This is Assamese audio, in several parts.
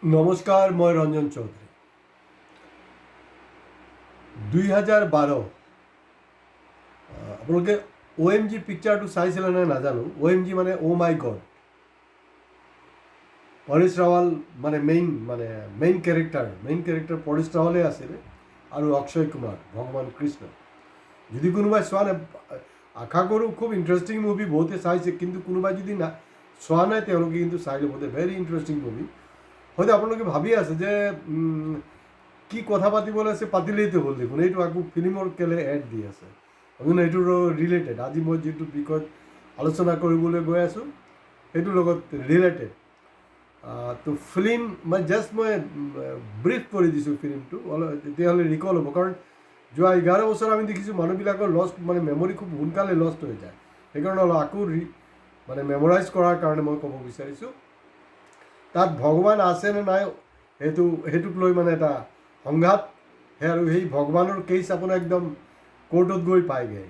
নমস্কাৰ, মই ৰঞ্জন চৌধুৰী। 2012 আপোনালোকে OMG পিকচাৰটো চাইছিলে নে নাজানো। OMG মানে অ' মাই গড। পৰেশ ৰাৱাল মানে মেইন কেৰেক্টাৰ পৰেশ ৰাৱালে আছিলে আৰু অক্ষয় কুমাৰ, ভগৱান কৃষ্ণ। যদি কোনোবাই চোৱা নাই, আশা কৰোঁ খুব ইণ্টাৰেষ্টিং মুভি, বহুতে চাইছে, কিন্তু কোনোবাই যদি চোৱা নাই তেওঁলোকে কিন্তু চাই ল'ব। Very interesting movie. হয়তো আপোনালোকে ভাবি আছে যে কি কথা পাতিবলৈ আছে, পাতিলেইতো হ'ল দেখোন, এইটো আকৌ ফিল্মৰ কেলে এড দি আছে। কিন্তু এইটো ৰিলেটেড। আজি মই যিটো বিষয়ত আলোচনা কৰিবলৈ গৈ আছোঁ সেইটোৰ লগত ৰিলেটেড। তো ফিল্ম মই ব্ৰিফ কৰি দিছোঁ ফিল্মটো, অলপ তেতিয়াহ'লে ৰিকল হ'ব। কাৰণ যোৱা 11 বছৰ আমি দেখিছোঁ মানুহবিলাকৰ মেমৰি খুব সোনকালে লষ্ট হৈ যায়। সেইকাৰণে অলপ আকৌ মেমৰাইজ কৰাৰ কাৰণে মই ক'ব বিচাৰিছোঁ। তাত ভগৱান আছে নে নাই সেইটোক লৈ এটা সংঘাত, আৰু সেই ভগৱানৰ কেছ আপোনাৰ একদম কোৰ্টত গৈ পায়গৈ।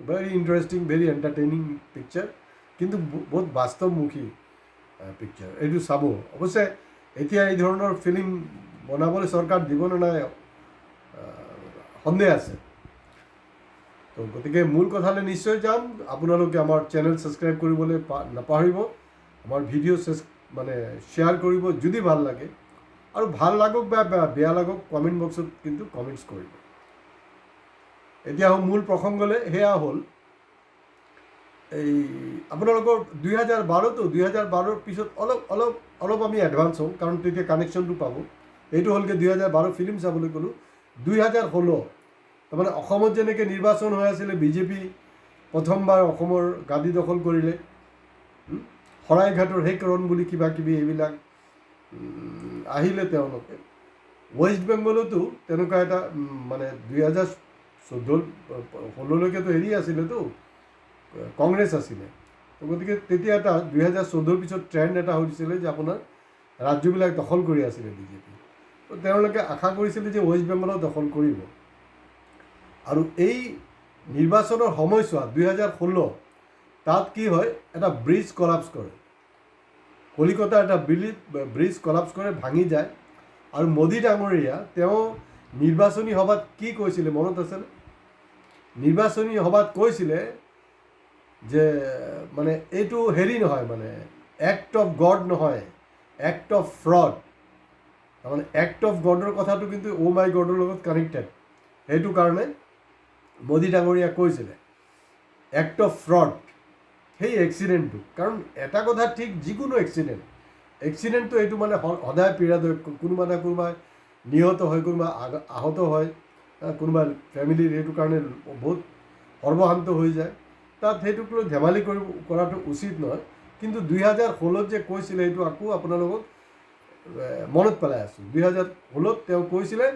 Very interesting, very entertaining picture, কিন্তু বহুত বাস্তৱমুখী পিকচাৰ। এইটো চাব। অৱশ্যে এতিয়া এই ধৰণৰ ফিল্ম বনাবলৈ চৰকাৰ দিব নে নাই সন্দেহ আছে। তো গতিকে মূল কথালৈ নিশ্চয় যাম। আপোনালোকে আমাৰ চেনেল ছাবস্ক্ৰাইব কৰিবলৈ নাপাহৰিব। আমাৰ ভিডিঅ' শ্বেয়াৰ কৰিব যদি ভাল লাগে, আৰু ভাল লাগক বা বেয়া লাগক কমেণ্ট বক্সত কিন্তু কমেণ্টছ কৰিব। এতিয়া মূল প্ৰসংগলৈ। সেয়া হ'ল এই আপোনালোকৰ 2012 2012 পিছত অলপ আমি এডভান্স হওঁ, কাৰণ তেতিয়া কানেকশ্যনটো পাব। এইটো হ'লগৈ 2012 ফিল্ম চাবলৈ গ'লোঁ। 2016 তাৰমানে অসমত যেনেকৈ নিৰ্বাচন হৈ আছিলে, বিজেপি প্ৰথমবাৰ অসমৰ গাদী দখল কৰিলে। শৰাইঘাটৰ শেষ ৰণ বুলি কিবা কিবি এইবিলাক আহিলে তেওঁলোকে। ৱেষ্ট বেংগলতো তেনেকুৱা এটা 2016লৈকেতো আছিলেতো, কংগ্ৰেছ আছিলে। গতিকে তেতিয়া এটা 2014 পিছত ট্ৰেণ্ড এটা হৈছিলে যে আপোনাৰ ৰাজ্যবিলাক দখল কৰি আছিলে বিজেপি। তো তেওঁলোকে আশা কৰিছিলে যে ৱেষ্ট বেংগলত দখল কৰিব। আৰু এই নিৰ্বাচনৰ সময়ছোৱাত 2016 তাত কি হয়, এটা ব্ৰিজ কলাপছ কৰে। কলিকতা এটা ব্ৰিজ কলাপছ কৰে, ভাঙি যায়। আৰু মোদী ডাঙৰীয়া তেওঁ নিৰ্বাচনী সভাত কি কৈছিলে মনত আছেনে? নিৰ্বাচনী সভাত কৈছিলে যে এইটো নহয়, এক্ট অফ গড নহয়, এক্ট অফ ফ্ৰড। তাৰমানে এক্ট অফ গডৰ কথাটো কিন্তু অ' মাই গডৰ লগত কানেক্টেড। সেইটো কাৰণে মোদী ডাঙৰীয়া কৈছিলে এক্ট অফ ফ্ৰড সেই এক্সিডেণ্টটো। কাৰণ এটা কথা ঠিক, যিকোনো এক্সিডেণ্টটো এইটো সদায় পীড়াদায়ক। কোনোবা না কোনোবা নিহত হয়, কোনোবা আহত হয়, কোনোবা ফেমিলিৰ সেইটো কাৰণে বহুত সৰ্বশান্ত হৈ যায়। তাত সেইটোক লৈ ধেমালি কৰাটো উচিত নহয়। কিন্তু 2016 যে কৈছিলে, সেইটো আকৌ আপোনালোকক মনত পেলাই আছোঁ। 2016 তেওঁ কৈছিলে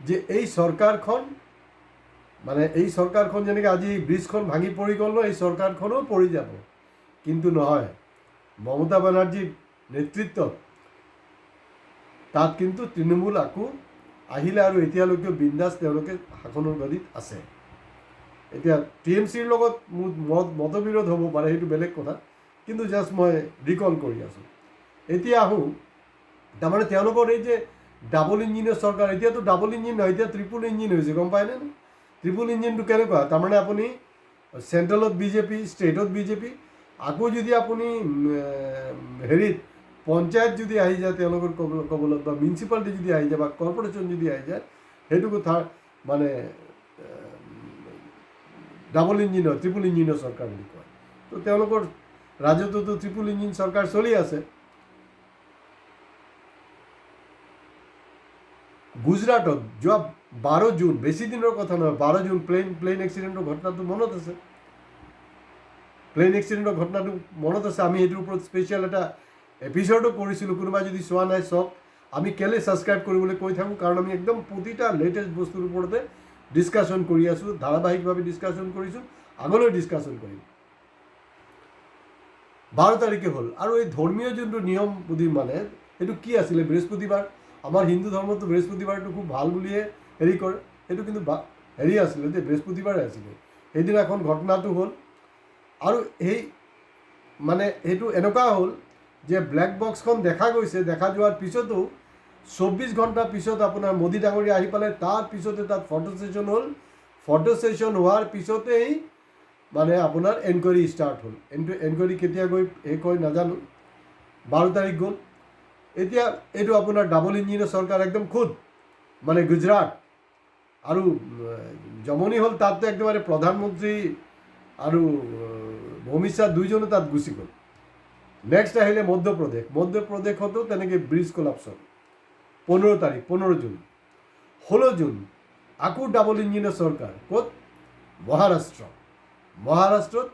যে এই চৰকাৰখন যেনেকৈ আজি ব্ৰিজখন ভাঙি পৰি গ'ল ন, এই চৰকাৰখনো পৰি যাব। কিন্তু নহয়, মমতা বেনাৰ্জীৰ নেতৃত্বত তাত কিন্তু তৃণমূল আকৌ আহিলে, আৰু এতিয়ালৈকে বিন্দাছ তেওঁলোকে শাসনৰ গদিত আছে। এতিয়া TMCৰ লগত মোৰ মতবিৰোধ হ'ব পাৰে, সেইটো বেলেগ কথা, কিন্তু জাষ্ট মই ৰিকল কৰি আছোঁ। এতিয়া আহোঁ, তাৰমানে তেওঁলোকৰ এই যে ডাবল ইঞ্জিনৰ চৰকাৰ, এতিয়াতো ডাবল ইঞ্জিন নহয়, এতিয়া ট্ৰিপুল ইঞ্জিন হৈছে, গম পায়নে? ট্ৰিপুল ইঞ্জিনটো কেনেকুৱা, তাৰমানে আপুনি চেণ্ট্ৰেলত বিজেপি, ষ্টেটত বিজেপি, আকৌ যদি আপুনি পঞ্চায়ত যদি আহি যায় তেওঁলোকৰ কবলত, বা মিউনিচিপালিটি যদি আহি যায়, বা কৰ্পৰেশ্যন যদি আহি যায়, সেইটো কথা ডাবল ইঞ্জিনৰ, ট্ৰিপুল ইঞ্জিনৰ চৰকাৰ বুলি কয়। তো তেওঁলোকৰ ৰাজ্যটোতো ট্ৰিপুল ইঞ্জিন চৰকাৰ চলি আছে। গুজৰাটত যোৱা 12 জুন, বেছি দিনৰ কথা নহয়, 12 জুন প্লেইন এক্সিডেণ্টৰ ঘটনাটো মনত আছে। আমি সেইটোৰ ওপৰত স্পেচিয়েল এটা এপিছডো কৰিছিলোঁ। কোনোবাই যদি চোৱা নাই চাওক। আমি কেলৈ ছাবস্ক্ৰাইব কৰিবলৈ কৈ থাকোঁ, কাৰণ আমি একদম প্ৰতিটা লেটেষ্ট বস্তুৰ ওপৰতে ডিছকাশ্যন কৰি আছোঁ, ধাৰাবাহিকভাৱে ডিছকাশ্যন কৰিছোঁ, আগলৈ ডিছকাশ্যন কৰিম। 12 তাৰিখে হ'ল। আৰু এই ধৰ্মীয় যোনটো নিয়ম বুদ্ধি সেইটো কি আছিলে, বৃহস্পতিবাৰ। আমাৰ হিন্দু ধৰ্মতো বৃহস্পতিবাৰটো খুব ভাল বুলিয়ে কৰে। সেইটো কিন্তু আছিলে যে বৃহস্পতিবাৰে আছিলে। সেইদিনাখন ঘটনাটো হ'ল। আৰু সেইটো এনেকুৱা হ'ল যে ব্লেক বক্সখন দেখা গৈছে, দেখা যোৱাৰ পিছতো 24 ঘণ্টা পিছত আপোনাৰ মোদী ডাঙৰীয়া আহি পালে, তাৰ পিছতে তাত ফটো ছেশ্যন হ'ল, ফটো ছেশ্যন হোৱাৰ পিছতেই মানে আপোনাৰ এনকুৱাৰী ষ্টাৰ্ট হ'ল। এনকুৱাৰী কেতিয়া গৈ শেষ হয় নাজানো, 12 তাৰিখ গ'ল। এতিয়া এইটো আপোনাৰ ডাবল ইঞ্জিনৰ চৰকাৰ, একদম খুদ মানে গুজৰাট আৰু জমনি হ'ল, তাততো একেবাৰে প্ৰধানমন্ত্ৰী আৰু অমিত শ্বাহ দুইজনে তাত গুচি গ'ল। নেক্সট আহিলে মধ্যপ্ৰদেশতো তেনেকৈ ব্ৰিজ কলাপছ হ'ল 15 তাৰিখ, 15 জুন। 16 জুন আকৌ ডাবল ইঞ্জিনৰ চৰকাৰ, ক'ত? মহাৰাষ্ট্ৰত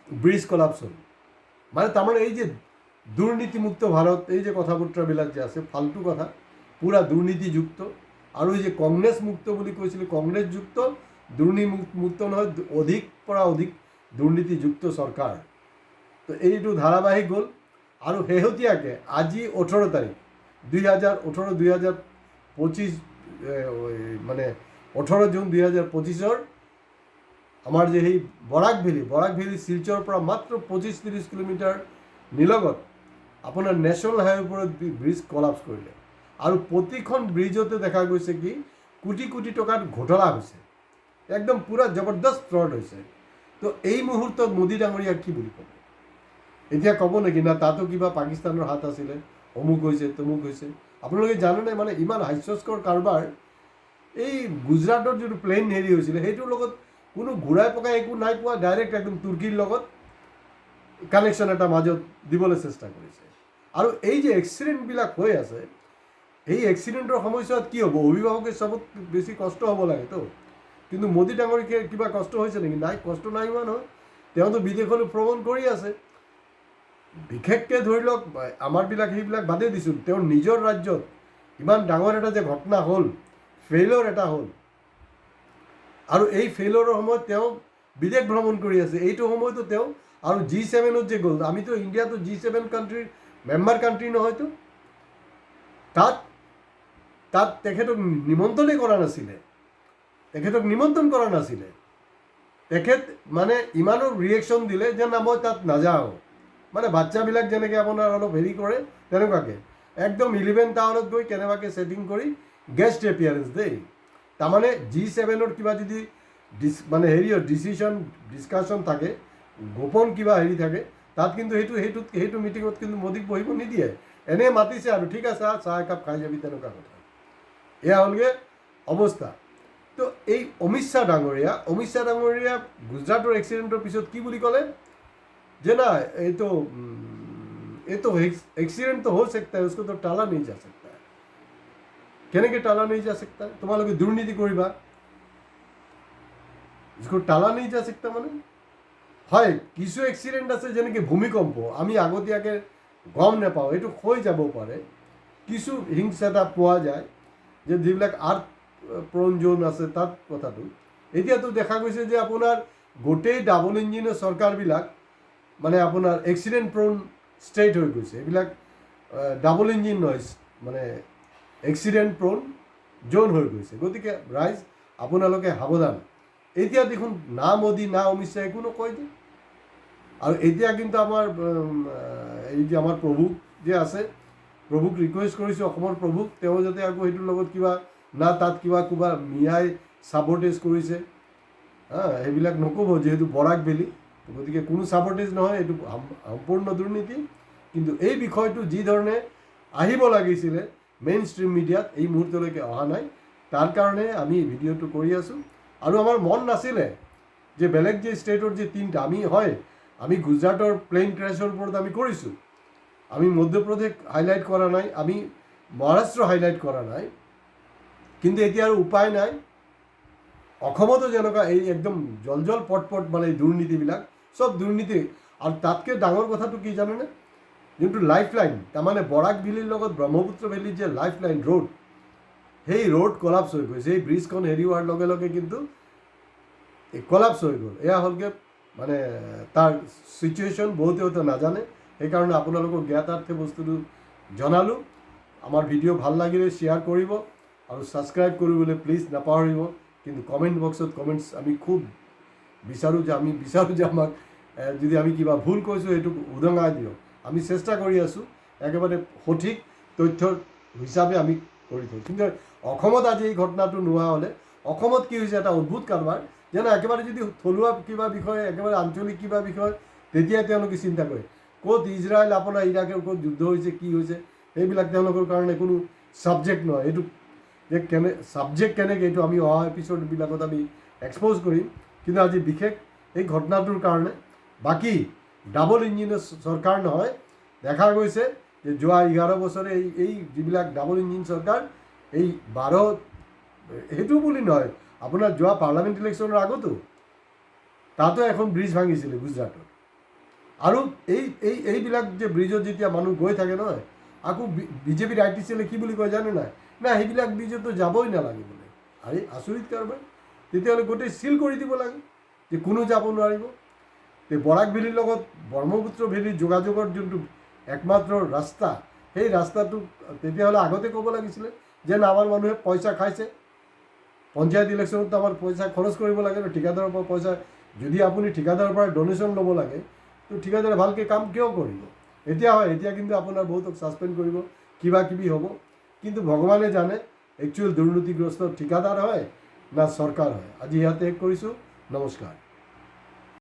ব্ৰিজ কলাপছ হ'ল। মানে তাৰমানে এই যে দুৰ্নীতিমুক্ত ভাৰত, এই যে কথা বতৰাবিলাক যে আছে, ফাল্টু কথা, পূৰা দুৰ্নীতিযুক্ত। আৰু এই যে কংগ্ৰেছ মুক্ত বুলি কৈছিলে, কংগ্ৰেছযুক্ত, দুৰ্নীতিমুক্ত নহয়, অধিক পৰা অধিক দুৰ্নীতিযুক্ত চৰকাৰ। তো এইটো ধাৰাবাহিক গ'ল। আৰু শেহতীয়াকৈ আজি 18 তাৰিখ 2025, মানে 18 জুন 2025 আমাৰ যে সেই বৰাক ভেলী শিলচৰৰ পৰা মাত্ৰ 25-30 কিলোমিটাৰ নিলগত আপোনাৰ নেশ্যনেল হাইৱেৰ ওপৰত ব্ৰিজ কলাপছ কৰিলে। আৰু প্ৰতিখন ব্ৰিজতে দেখা গৈছে কি কোটি কোটি টকাত ঘোটালা হৈছে, একদম পূৰা জবৰদস্ত ফ্ৰড হৈছে। তো এই মুহূৰ্তত মোদী ডাঙৰীয়া কি বুলি ক'ব? এতিয়া ক'ব নেকি না তাতো কিবা পাকিস্তানৰ হাত আছিলে, অমুক হৈছে তমুক হৈছে? আপোনালোকে জানেনে মানে ইমান হাস্যস্কৰ কাৰবাৰ। এই গুজৰাটৰ যিটো প্লেইন হেৰি হৈছিলে, সেইটোৰ লগত কোনো ঘূৰাই পকাই একো নাই পোৱা, ডাইৰেক্ট একদম তুৰ্কীৰ লগত কানেকশ্যন এটা মাজত দিবলৈ চেষ্টা কৰিছে। আৰু এই যে এক্সিডেণ্টবিলাক হৈ আছে, এই এক্সিডেণ্টৰ সময়ছোৱাত কি হ'ব? অভিভাৱকে চবত বেছি কষ্ট হ'ব লাগেতো, কিন্তু মোদী ডাঙৰীয়াৰ কিবা কষ্ট হৈছে নেকি? নাই, কষ্ট নাই হোৱা নহয়। তেওঁতো বিদেশলৈ ভ্ৰমণ কৰি আছে। বিশেষকৈ ধৰি লওক আমাৰবিলাক সেইবিলাক বাদেই দিছোঁ, তেওঁৰ নিজৰ ৰাজ্যত ইমান ডাঙৰ এটা যে ঘটনা হ'ল, ফেইলৰ এটা হ'ল, আৰু এই ফেইলৰৰ সময়ত তেওঁ বিদেশ ভ্ৰমণ কৰি আছে। এইটো সময়তো তেওঁ আৰু G7 যে গ'ল, আমিতো ইণ্ডিয়াতো G7 কাণ্ট্ৰিৰ মেম্বাৰ কাণ্ট্ৰি নহয়তো, তাত তেখেতক নিমন্ত্ৰণেই কৰা নাছিলে, তেখেত মানে ইমানো ৰিয়েকশ্যন দিলে যে না মই তাত নাযাওঁ। মানে বাচ্চাবিলাক যেনেকৈ আপোনাৰ অলপ হেৰি কৰে তেনেকুৱাকৈ একদম 11 টাউনত গৈ কেনেবাকৈ ছেটিং কৰি গেষ্ট এপিয়াৰেঞ্চ দেই। তাৰমানে G7 কিবা যদি মানে হেৰি ডিছকাশ্যন থাকে, গোপন কিবা হেৰি থাকে, তাত কিন্তু সেইটো মিটিঙত কিন্তু মোদীক বহিব নিদিয়ে। এনেই মাতিছে আৰু ঠিক আছে চাহ একাপ খাই যাবি, তেনেকুৱা কথা। এয়া হ'লগৈ অৱস্থা। তো এই অমিত শ্বাহ ডাঙৰীয়া গুজৰাটৰ এক্সিডেণ্টৰ পিছত কি বুলি ক'লে যে না এইটো एक्सीडेंट तो हो सकता है, उसको तो टाला नहीं जा सकता है। কেনেকৈ টালা नहीं जा सकता? তোমালোকে দুৰ্নীতি কৰিবা, इसको টালা नहीं जा सकता মানে হয় কিছু এক্সিডেণ্ট আছে, যেনেকৈ ভূমিকম্প, আমি আগতীয়াকৈ গম নাপাওঁ, এইটো হৈ যাব পাৰে। কিছু হিংস এটা পোৱা যায় যে যিবিলাক আৰ্থ প্ৰ'ন জ'ন আছে তাত কথাটো। এতিয়াতো দেখা গৈছে যে আপোনাৰ গোটেই ডাবল ইঞ্জিনৰ চৰকাৰবিলাক মানে আপোনাৰ এক্সিডেণ্ট প্ৰ'ন ষ্টেট হৈ গৈছে। এইবিলাক ডাবল ইঞ্জিন নহয়, মানে এক্সিডেণ্ট প্ৰ'ন জ'ন হৈ গৈছে। গতিকে ৰাইজ আপোনালোকে সাৱধান। এতিয়া দেখোন না মোদী না অমিত শ্বাহে একো নকয় যে। আৰু এতিয়া কিন্তু আমাৰ এই যে আমাৰ প্ৰভুক যে আছে, প্ৰভুক ৰিকুৱেষ্ট কৰিছোঁ, অসমৰ প্ৰভুক, তেওঁ যাতে আকৌ সেইটোৰ লগত কিবা না তাত কিবা মিয়াই ছাবৰ্টেজ কৰিছে, সেইবিলাক নক'ব, যিহেতু বৰাক ভেলী। গতিকে কোনো ছাবৰ্টেজ নহয়, এইটো সম্পূৰ্ণ দুৰ্নীতি। কিন্তু এই বিষয়টো যি ধৰণে আহিব লাগিছিলে মেইন ষ্ট্ৰীম মিডিয়াত, এই মুহূৰ্তলৈকে অহা নাই। তাৰ কাৰণে আমি ভিডিঅ'টো কৰি আছোঁ। আৰু আমাৰ মন নাছিলে যে বেলেগ যে ষ্টেটৰ যে 3টা, আমি গুজৰাটৰ প্লেইন ক্ৰেছৰ ওপৰত আমি কৰিছোঁ, আমি মধ্যপ্ৰদেশ হাইলাইট কৰা নাই, আমি মহাৰাষ্ট্ৰ হাইলাইট কৰা নাই। কিন্তু এতিয়া আৰু উপায় নাই। অসমতো যেনেকুৱা এই একদম জল পটপট মানে এই দুৰ্নীতিবিলাক, চব দুৰ্নীতি। আৰু তাতকৈ ডাঙৰ কথাটো কি জানেনে? যোনটো লাইফ লাইন, তাৰমানে বৰাক ভেলীৰ লগত ব্ৰহ্মপুত্ৰ ভেলীৰ যে লাইফ লাইন ৰোড, সেই ৰোড কলাপছ হৈ গৈছে। এই ব্ৰিজখন হেৰি হোৱাৰ লগে লগে কিন্তু এই কলাপছ হৈ গ'ল। এয়া হ'লগৈ মানে তাৰ চিটুৱেশ্যন, বহুতে নাজানে, সেইকাৰণে আপোনালোকক জ্ঞাতাৰ্থে বস্তুটো জনালোঁ। আমাৰ ভিডিঅ' ভাল লাগিলে শ্বেয়াৰ কৰিব আৰু ছাবস্ক্ৰাইব কৰিবলৈ প্লিজ নাপাহৰিব। কিন্তু কমেণ্ট বক্সত কমেণ্টছ আমি খুব বিচাৰোঁ যে আমাক যদি আমি কিবা ভুল কৈছোঁ সেইটো উদঙাই দিয়ক। আমি চেষ্টা কৰি আছোঁ একেবাৰে সঠিক তথ্য হিচাপে আমি কৰি থওঁ। কিন্তু অসমত আজি এই ঘটনাটো নোহোৱা হ'লে অসমত কি হৈছে এটা অদ্ভুত কাৰবাৰ, যেন একেবাৰে যদি থলুৱা কিবা বিষয় একেবাৰে আঞ্চলিক কিবা বিষয় তেতিয়া তেওঁলোকে চিন্তা কৰে। ক'ত ইজৰাইল আপোনাৰ ইৰাকৰ ক'ত যুদ্ধ হৈছে কি হৈছে সেইবিলাক তেওঁলোকৰ কাৰণে কোনো ছাবজেক্ট নহয়। এইটো যে ছাবজেক্ট কেনেকৈ এইটো আমি অহা এপিছ'ডবিলাকত আমি এক্সপ'জ কৰিম। কিন্তু আজি বিশেষ এই ঘটনাটোৰ কাৰণে বাকী ডাবল ইঞ্জিনৰ চৰকাৰ নহয়, দেখা গৈছে যে যোৱা 11 বছৰে এই যিবিলাক ডাবল ইঞ্জিন চৰকাৰ এই 12 সেইটো বুলি নহয়, আপোনাৰ যোৱা পাৰ্লামেণ্ট ইলেকশ্যনৰ আগতো তাতো এখন ব্ৰিজ ভাঙিছিলে গুজৰাটত। আৰু এইবিলাক যে ব্ৰিজত যেতিয়া মানুহ গৈ থাকে নহয়, আকৌ বিজেপিৰ আইটিচিএলে কি বুলি কয় জানে নাই, না সেইবিলাক ব্ৰিজতো যাবই নালাগে বোলে। আৰে আচৰিত কাৰবাৰ, তেতিয়াহ'লে গোটেই চিল কৰি দিব লাগে যে কোনো যাব নোৱাৰিব। বৰাক ভেলীৰ লগত ব্ৰহ্মপুত্ৰ ভেলীৰ যোগাযোগৰ যোনটো একমাত্ৰ ৰাস্তা, সেই ৰাস্তাটো তেতিয়াহ'লে আগতে ক'ব লাগিছিলে যেন আমাৰ মানুহে পইচা খাইছে, পঞ্চায়ত ইলেকশ্যনত আমাৰ পইচা খৰচ কৰিব লাগে ন, ঠিকাদাৰৰ পৰা পইচা যদি আপুনি ঠিকাদাৰৰ পৰা ডনেশ্যন ল'ব লাগে তো ঠিকাদাৰে ভালকৈ কাম কিয় কৰিব? এতিয়া হয়, এতিয়া কিন্তু আপোনাৰ বহুতক ছাছপেণ্ড কৰিব, কিবা কিবি হ'ব। কিন্তু ভগৱানে জানে একচুৱেল দুৰ্নীতিগ্ৰস্ত ঠিকাদাৰ হয় না চৰকাৰ হয়। আজি ইয়াতে শেষ কৰিছোঁ, নমস্কাৰ।